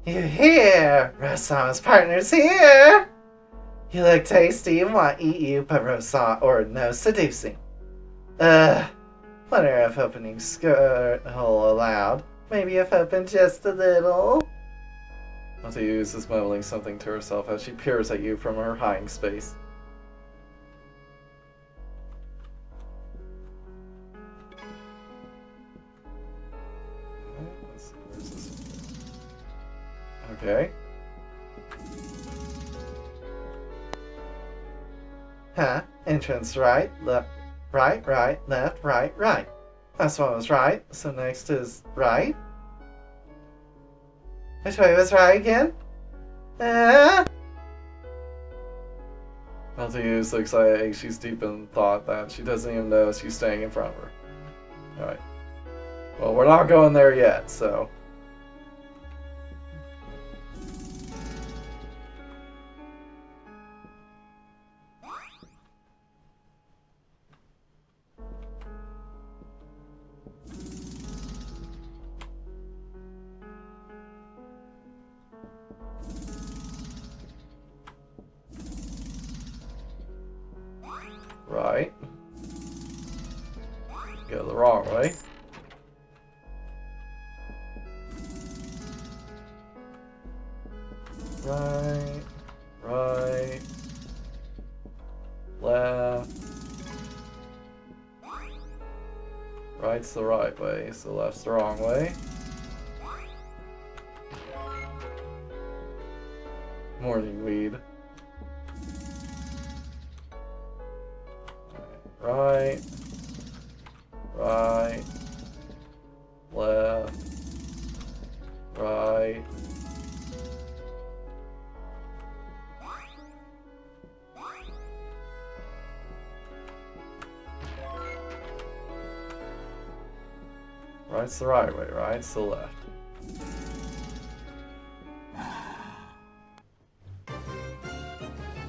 You here? Rosan's partner's here! You look tasty and want to eat you, but Rosan or no seducing. Wonder if opening skirt hole allowed. Maybe if open just a little. Matthews is mumbling something to herself as she peers at you from her hiding space. Where's this? Okay. Huh? Entrance right, left, right, left, right. Last one was right, so next is right. Which way was right again? Maltese looks like she's deep in thought that she doesn't even know she's staying in front of her. Alright. Well, we're not going there yet, so. Right. Go the wrong way. Right. Left. Right's the right way, so left's the wrong way. Morning weed. Right. Left. Right. Right's the right way, right's the left.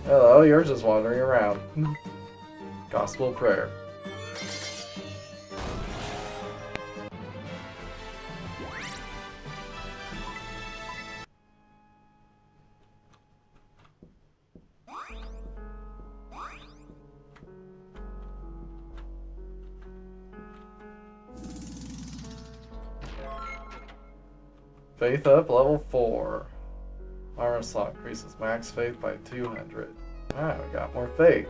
Hello, you're just wandering around. Gospel prayer. Faith up, level 4. Armor slot increases max faith by 200. Alright, we got more faith.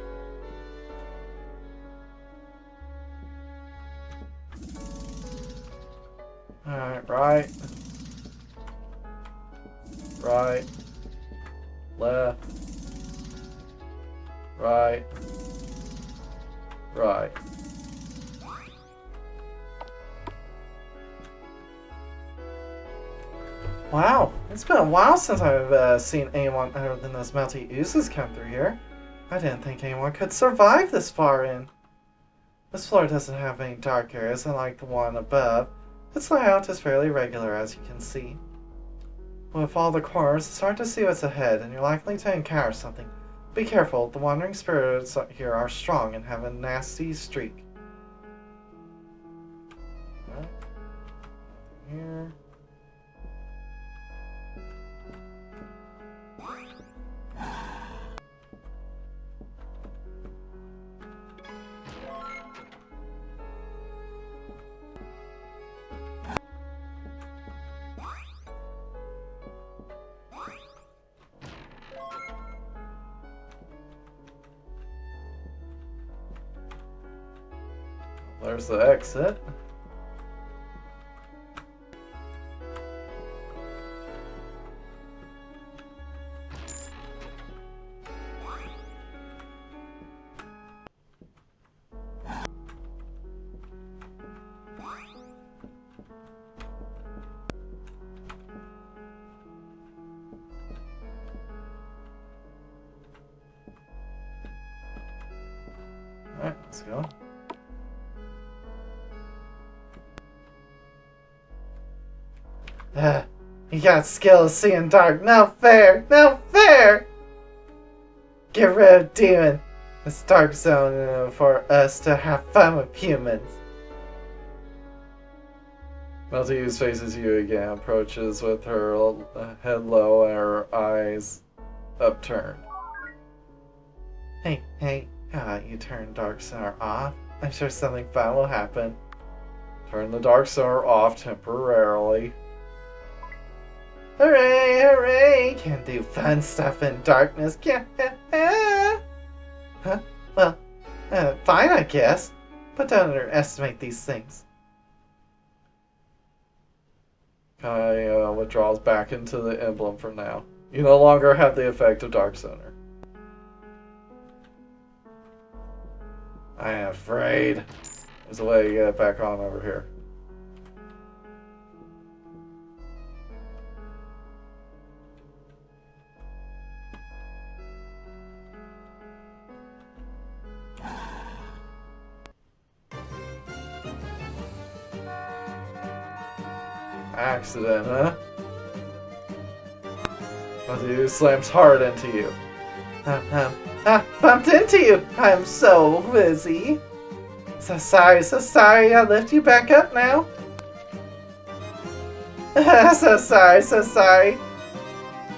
Alright, right. Left. Right. Wow, it's been a while since I've seen anyone other than those melty oozes come through here. I didn't think anyone could survive this far in. This floor doesn't have any dark areas, unlike the one above. Its layout is fairly regular, as you can see. With all the corners, it's hard to see what's ahead, and you're likely to encounter something. Be careful, the wandering spirits here are strong and have a nasty streak. Right. Here. There's the exit. Alright, let's go. You got skill of seeing dark. No fair! No fair! Get rid of demon. It's dark zone for us to have fun with humans. Maltese faces you again, approaches with her head low and her eyes upturned. Hey, you turn Dark Center off? I'm sure something fun will happen. Turn the Dark Center off temporarily. Hooray! Can do fun stuff in darkness. Huh? Well, fine, I guess. But don't underestimate these things. Kai withdraws back into the emblem for now. You no longer have the effect of Dark Center. I am afraid. There's a way to get it back on over here. Accident, huh? Matthew slams hard into you. Bumped into you! I'm so busy. So sorry, I'll lift you back up now. so sorry.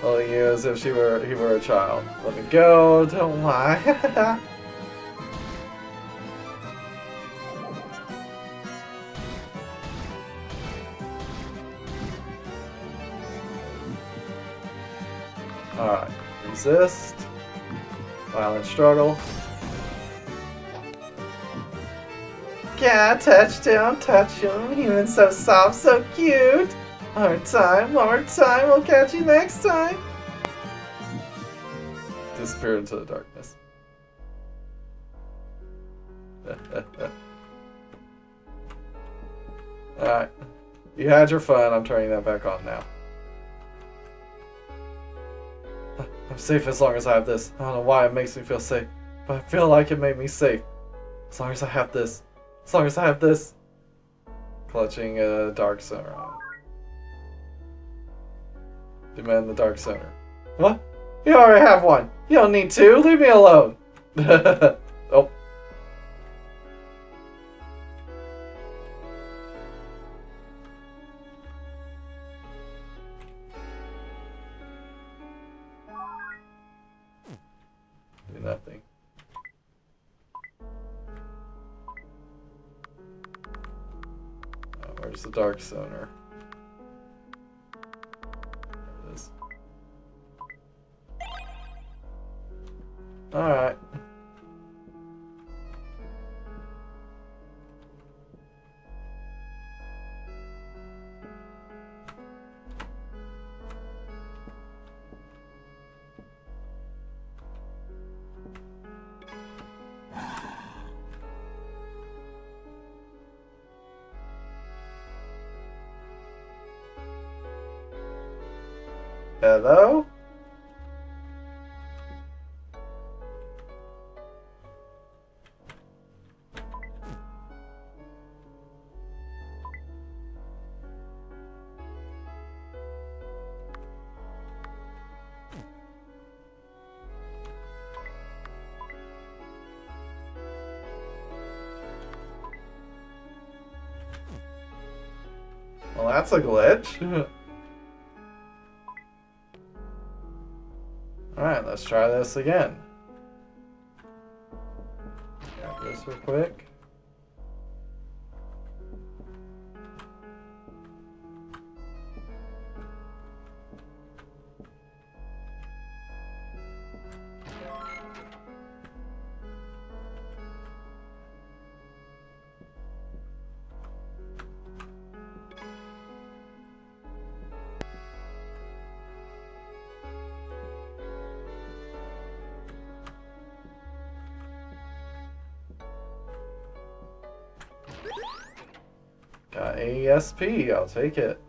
Holding you as if he were a child. Let me go, don't lie. Alright, resist. Violent struggle. Yeah, don't touch him. He was so soft, so cute. One more time, we'll catch you next time. Disappear into the darkness. Alright. You had your fun, I'm turning that back on now. I'm safe as long as I have this. I don't know why it makes me feel safe, but I feel like it made me safe. As long as I have this. Clutching a Dark Center on it. Demand the Dark Center. What? You already have one. You don't need two. Leave me alone. Oh. Do nothing. Oh, where's the Dark Center? There it is. Alright. Hello? Well, that's a glitch. Alright, let's try this again. Grab this real quick. Got ASP, I'll take it.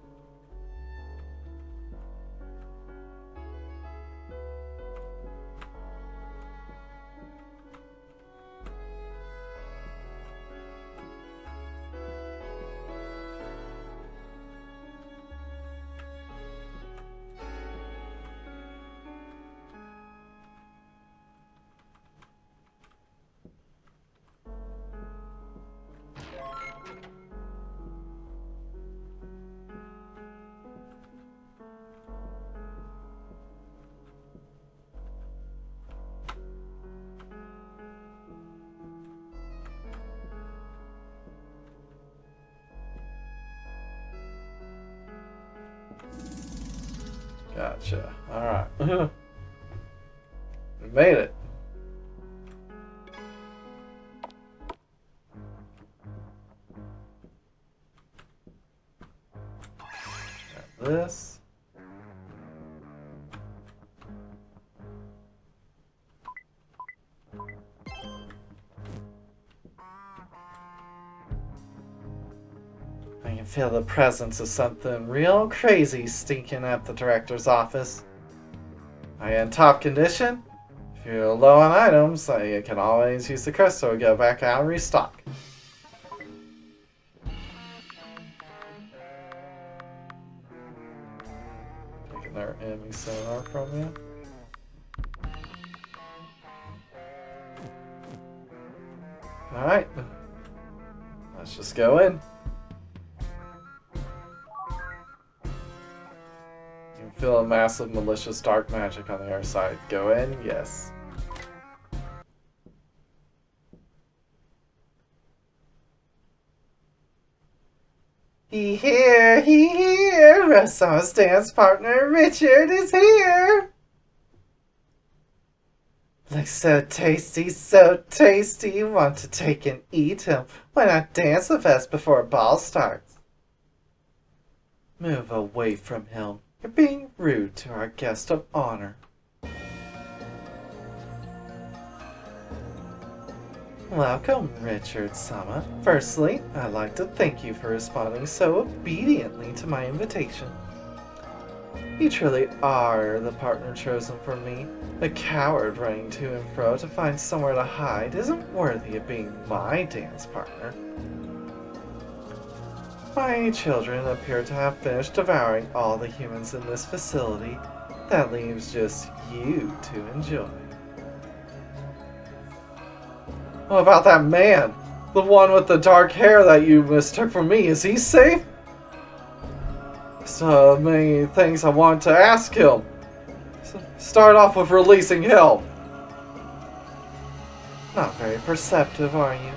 Gotcha. Alright. We made it. Got this. I can feel the presence of something real crazy stinking at the director's office. Are you in top condition? If you're low on items, you can always use the crystal to go back out and restock. Taking their enemy sonar from you. Alright. Let's just go in. You can feel a massive malicious dark magic on the other side. Go in? Yes. He here! Rosa's dance partner Richard is here! Looks so tasty, want to take and eat him. Why not dance with us before a ball starts? Move away from him. You're being rude to our guest of honor. Welcome, Richard-sama. Firstly, I'd like to thank you for responding so obediently to my invitation. You truly are the partner chosen for me. A coward running to and fro to find somewhere to hide isn't worthy of being my dance partner. My children appear to have finished devouring all the humans in this facility. That leaves just you to enjoy. What about that man? The one with the dark hair that you mistook for me, is he safe? So many things I want to ask him. Start off with releasing him. Not very perceptive, are you?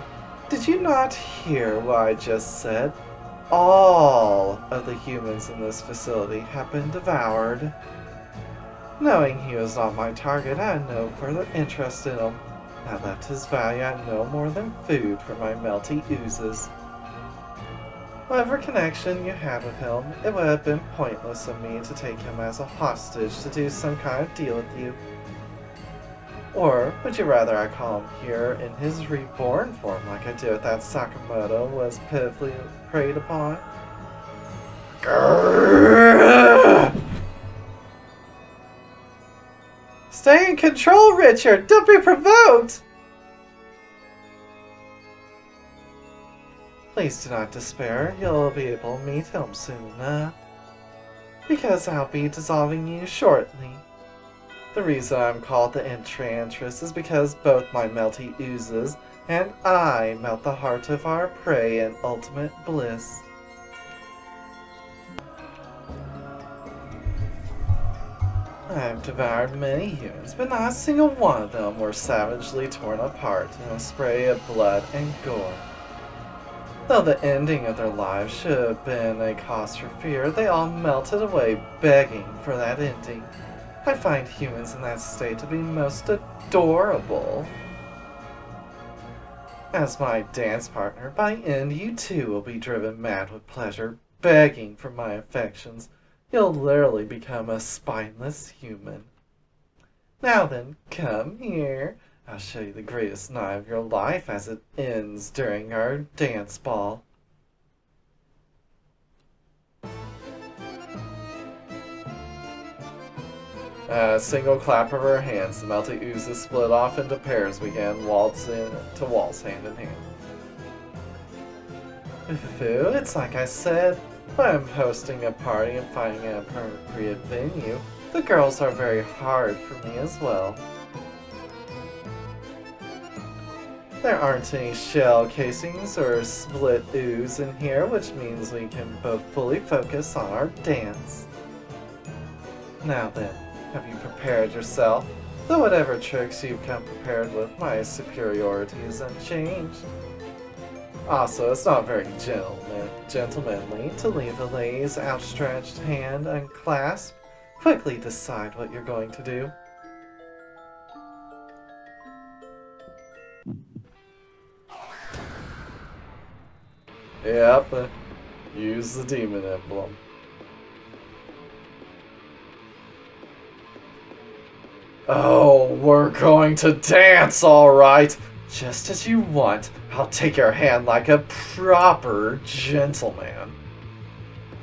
Did you not hear what I just said? All of the humans in this facility have been devoured. Knowing he was not my target, I had no further interest in him. I left his value at no more than food for my melty oozes. Whatever connection you had with him, it would have been pointless of me to take him as a hostage to do some kind of deal with you. Or would you rather I call him here in his reborn form like I did with that Sakamoto was pitifully preyed upon? Grrr! Stay in control, Richard! Don't be provoked! Please do not despair. You'll be able to meet him soon enough. Because I'll be dissolving you shortly. The reason I'm called the Enchantress is because both my melty oozes and I melt the heart of our prey in ultimate bliss. I've devoured many humans, but not a single one of them were savagely torn apart in a spray of blood and gore. Though the ending of their lives should have been a cause for fear, they all melted away begging for that ending. I find humans in that state to be most adorable. As my dance partner, by end you too will be driven mad with pleasure, begging for my affections. You'll literally become a spineless human. Now then, come here. I'll show you the greatest night of your life as it ends during our dance ball. A single clap of her hands, the melty oozes split off into pairs, began waltzing to waltz hand in hand. Foo, it's like I said, when I'm hosting a party and finding an appropriate venue, the girls are very hard for me as well. There aren't any shell casings or split ooze in here, which means we can both fully focus on our dance. Now then, have you prepared yourself? Though whatever tricks you've come prepared with, my superiority is unchanged. Also, it's not very gentlemanly to leave the lady's outstretched hand unclasped. quickly decide what you're going to do. Yep, use the demon emblem. Oh, we're going to dance, alright! Just as you want, I'll take your hand like a proper gentleman.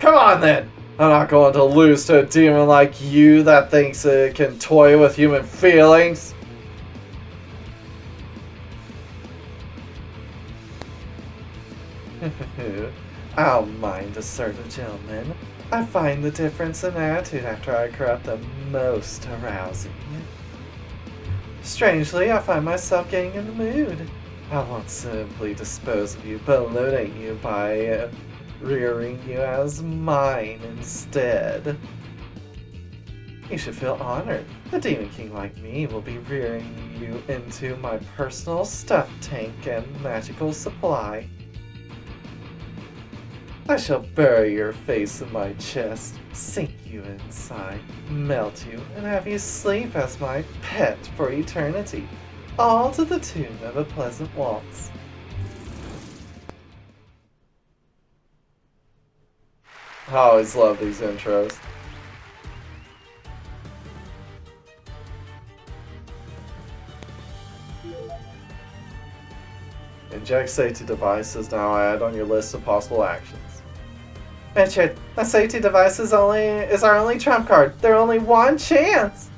Come on then! I'm not going to lose to a demon like you that thinks it can toy with human feelings. I don't mind assertive gentlemen. I find the difference in attitude after I corrupt the most arousing. Strangely, I find myself getting in the mood. I won't simply dispose of you, belittling you by rearing you as mine instead. You should feel honored. A demon king like me will be rearing you into my personal stuff tank and magical supply. I shall bury your face in my chest, sink you inside, melt you, and have you sleep as my pet for eternity, all to the tune of a pleasant waltz. I always love these intros. Inject safety devices now add on your list of possible actions. Richard, the safety device is our only trump card. There's only one chance.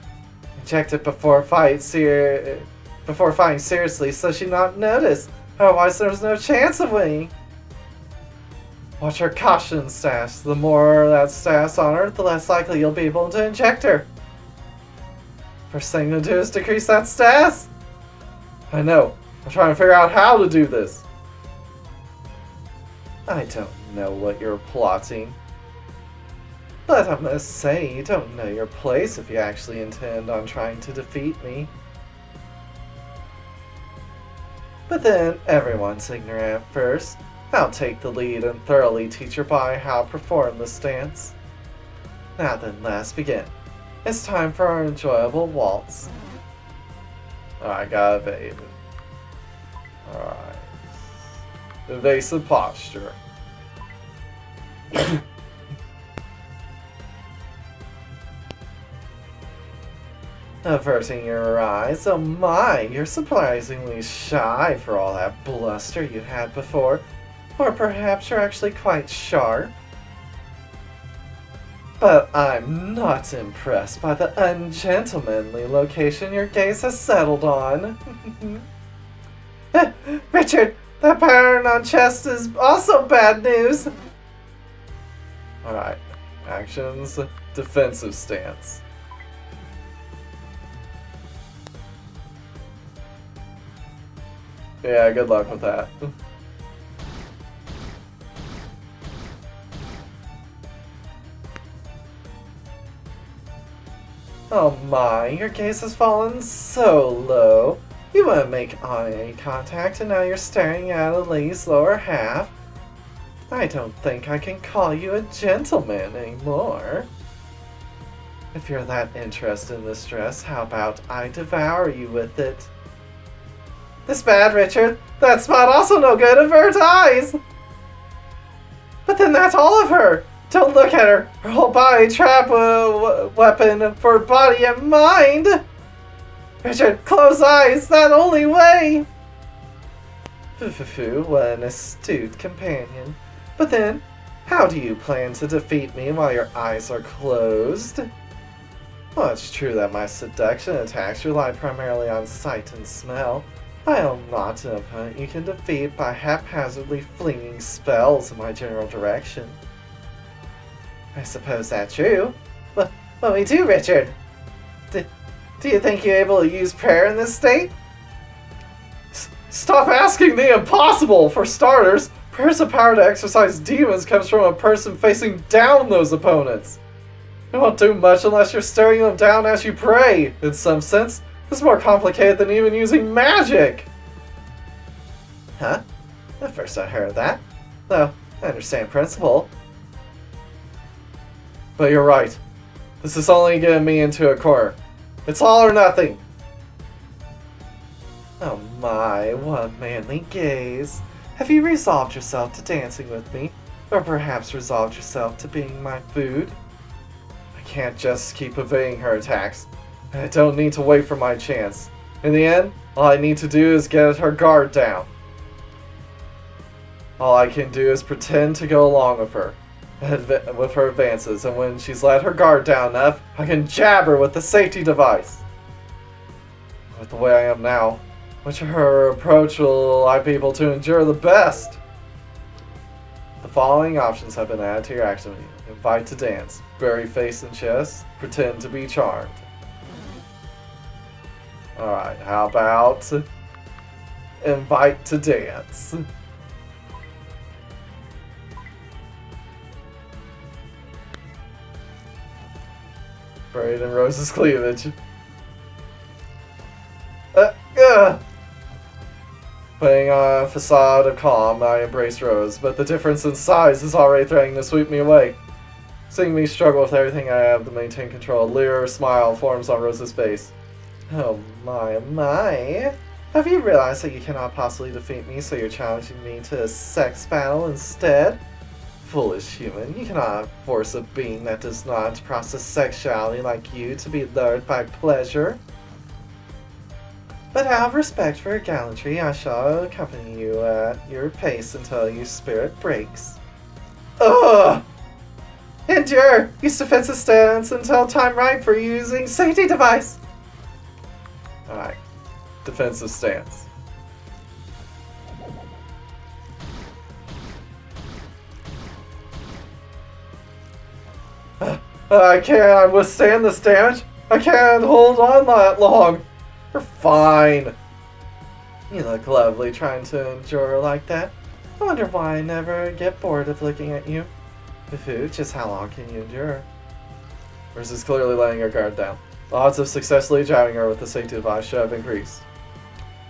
Inject it before fighting seriously, so she not notice. Otherwise, there's no chance of winning. Watch her caution stash. The more that stash on her, the less likely you'll be able to inject her. First thing to do is decrease that stash. I know. I'm trying to figure out how to do this. I don't know what you're plotting. But I must say, you don't know your place if you actually intend on trying to defeat me. But then, everyone's ignorant at first. I'll take the lead and thoroughly teach your body how to perform this dance. Now then, let's begin. It's time for our enjoyable waltz. I got evade. Alright. Evasive posture. Averting your eyes. Oh my, you're surprisingly shy for all that bluster you had before. Or perhaps you're actually quite sharp. But I'm not impressed by the ungentlemanly location your gaze has settled on. Richard, that pattern on chest is also bad news. Alright, actions, defensive stance. Yeah, good luck with that. Oh my, your gaze has fallen so low. You wouldn't make eye contact and now you're staring at a lady's lower half. I don't think I can call you a gentleman anymore. If you're that interested in this dress, how about I devour you with it? This bad, Richard. That spot also no good. Avert eyes! But then that's all of her! Don't look at her! Her whole body trap weapon for body and mind! Richard, close eyes! That only way! Foo-foo-foo, what an astute companion. But then, how do you plan to defeat me while your eyes are closed? Well, it's true that my seduction attacks rely primarily on sight and smell. I am not an opponent you can defeat by haphazardly flinging spells in my general direction. I suppose that's true. What we do, Richard? Do you think you're able to use prayer in this state? Stop asking the impossible! For starters, prayer's power to exorcise demons comes from a person facing down those opponents. It won't do much unless you're staring them down as you pray. In some sense, it's more complicated than even using magic. Huh? At first I heard that. Though, I understand principle. But you're right. This is only getting me into a corner. It's all or nothing. Oh my, what a manly gaze. Have you resolved yourself to dancing with me? Or perhaps resolved yourself to being my food? I can't just keep evading her attacks. I don't need to wait for my chance. In the end, all I need to do is get her guard down. All I can do is pretend to go along with her advances, and when she's let her guard down enough, I can jab her with the safety device. With the way I am now, which of her approach will I be able to endure the best? The following options have been added to your action menu. Invite to dance, bury face in chest, pretend to be charmed. Alright, how about invite to dance? Buried in Rose's cleavage. Putting on a facade of calm, I embrace Rose, but the difference in size is already threatening to sweep me away. Seeing me struggle with everything I have to maintain control, a leer smile forms on Rose's face. Oh my. Have you realized that you cannot possibly defeat me, so you're challenging me to a sex battle instead? Foolish human, you cannot force a being that does not process sexuality like you to be lured by pleasure. But out of respect for your gallantry, I shall accompany you at your pace until your spirit breaks. Ugh! Endure! Use defensive stance until time right for using safety device! Alright. Defensive stance. I can't withstand this damage. I can't hold on that long. You're fine. You look lovely trying to endure like that. I wonder why I never get bored of looking at you. Just how long can you endure? Versus clearly letting her guard down. The odds of successfully jabbing her with the safety device should have increased.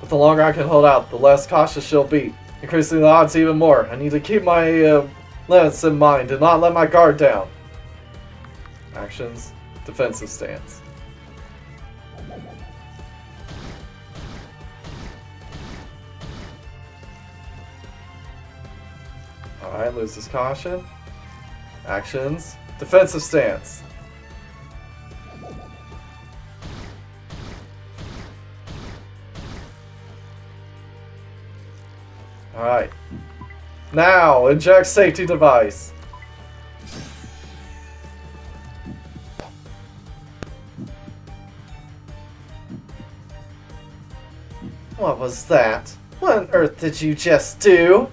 But the longer I can hold out, the less cautious she'll be, increasing the odds even more. I need to keep my limits in mind and not let my guard down. Actions, defensive stance. Alright, loses caution. Actions, defensive stance. Alright. Now, inject safety device. What was that? What on earth did you just do?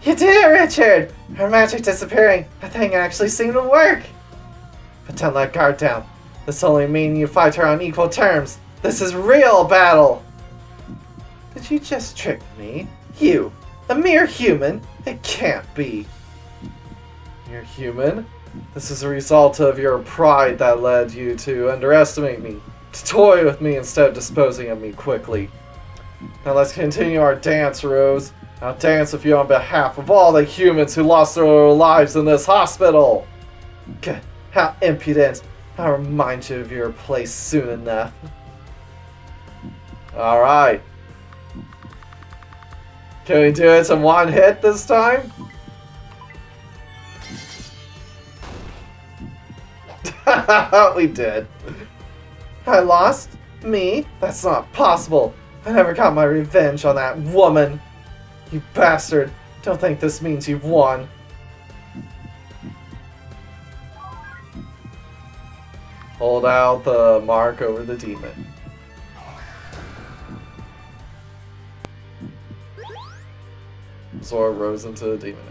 You did it, Richard! Her magic disappearing. That thing actually seemed to work. But don't let guard down. This only means you fight her on equal terms. This is real battle. Did you just trick me? You, a mere human? It can't be. You're human? This is a result of your pride that led you to underestimate me, to toy with me instead of disposing of me quickly. Now let's continue our dance, Rose. I'll dance with you on behalf of all the humans who lost their lives in this hospital. How impudent. I'll remind you of your place soon enough. Alright. Can we do it in one hit this time? We did. I lost? Me? That's not possible. I never got my revenge on that woman. You bastard. Don't think this means you've won. Hold out the mark over the demon. Zora rose into the demon.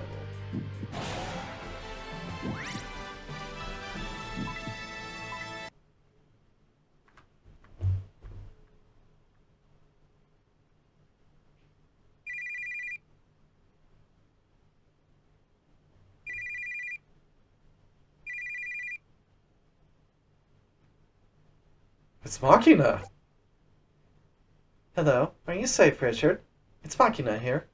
It's Machina! Hello, are you safe, Richard? It's Machina here.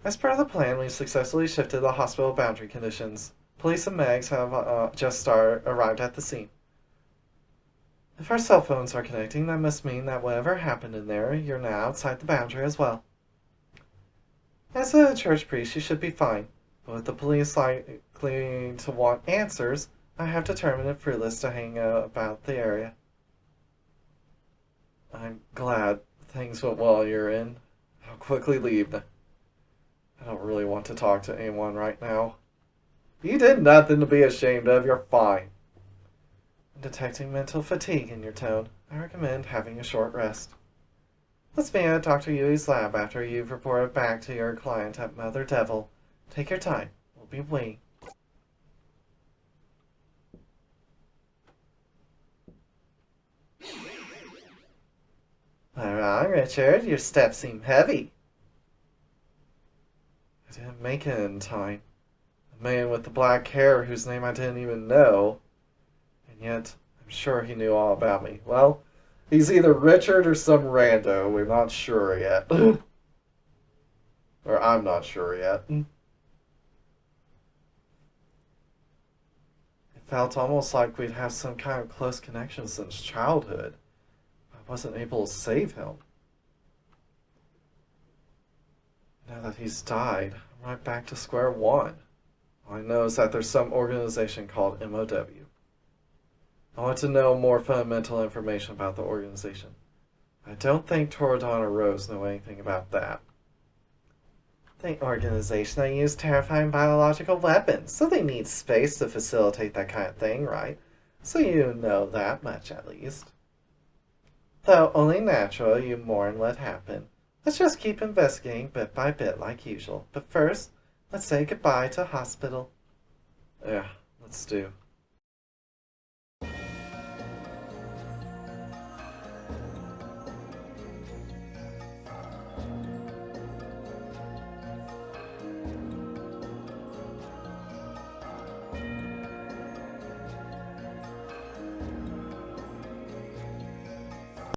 As per the plan, we successfully shifted the hospital boundary conditions. Police and Megs have just arrived at the scene. If our cell phones are connecting, that must mean that whatever happened in there, you're now outside the boundary as well. As a church priest, you should be fine. But with the police likely to want answers, I have determined it fruitless to hang about the area. I'm glad things went well you're in. I'll quickly leave. I don't really want to talk to anyone right now. You did nothing to be ashamed of. You're fine. Detecting mental fatigue in your tone, I recommend having a short rest. Let's meet at Dr. Yui's lab after you've reported back to your client at Mother Devil. Take your time. We'll be waiting. All right, Richard. Your steps seem heavy. I didn't make it in time. A man with the black hair whose name I didn't even know. And yet, I'm sure he knew all about me. Well, he's either Richard or some rando. We're not sure yet. Or I'm not sure yet. It felt almost like we'd have some kind of close connection since childhood. I wasn't able to save him. Now that he's died, I'm right back to square one. All I know is that there's some organization called MOW. I want to know more fundamental information about the organization. I don't think Toradon or Rose know anything about that. The organization they use terrifying biological weapons, so they need space to facilitate that kind of thing, right? So you know that much at least. Though only natural, you mourn what happened. Let's just keep investigating bit by bit like usual. But first, let's say goodbye to hospital. Yeah, let's do.